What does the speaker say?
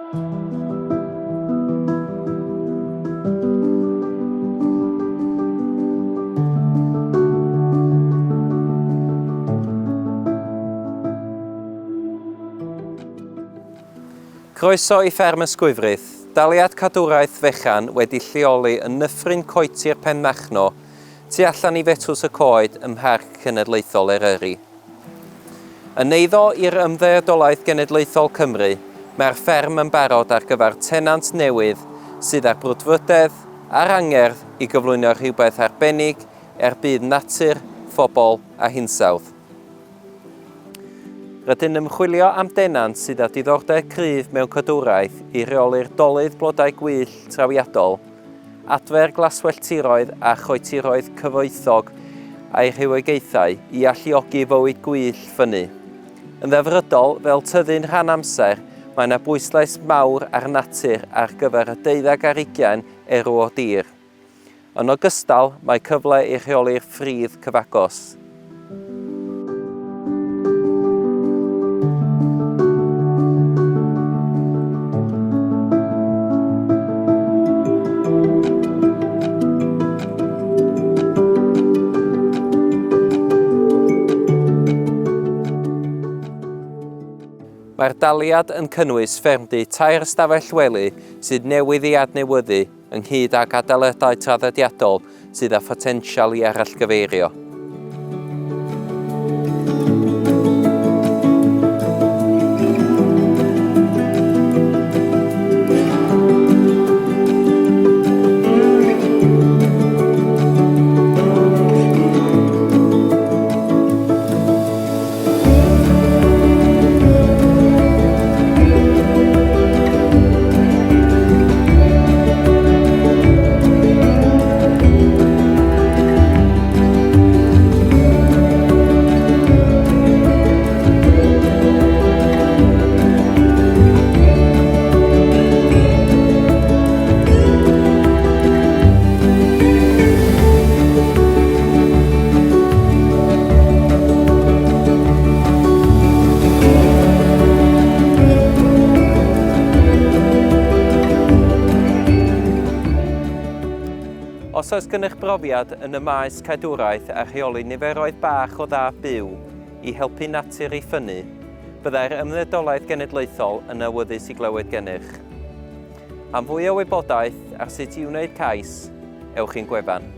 Croeso i fferm Ysgwyfrith, daliad cadwraeth fechan wedi lleoli yn Nyffryn Coeti'r Penmachno, tu allan i fetws y coed ym Mharc Cenedlaethol Eryri. Yn eiddo i'r Ymddeudolaeth Genedlaethol Cymru, mae'r fferm yn barod ar gyfer tenant newydd sydd â'r brwdfrydedd a'r angerdd i gyflwyno rhywbeth arbennig byd natur, phobl a hinsawdd. Rydyn ymchwilio am denant sydd â diddordeb cryf mewn cadwraeth i reoli'r dolydd blodau gwyllt trawiadol, adfer glaswelltiroedd a choetiroedd cyfoethog a'i rhywogaethau i alluogi fywyd gwyllt ffynnu. Yn ddeddfrydol, fel tyddyn rhan amser, mae yna bwyslais mawr ar natur ar gyfer y 12 ar 20 erw o dir. Yn ogystal, mae cyfle i rheoli'r ffridd cyfagos. Mae'r daliad yn cynnwys ffermdy 2 ystafell wely sydd newydd i adnewyddu ynghyd ag adeiladau traddodiadol sydd â photensial i arallgyfeirio. Os oes gennych brofiad yn y maes cadwraeth a rheoli niferoedd bach o dda byw i helpu natur i ffynnu, byddai'r Ymddeudolaeth Genedlaethol yn awyddus i glywed gennych. Am fwy o wybodaeth ar sut i wneud cais, ewch i'n gwefan.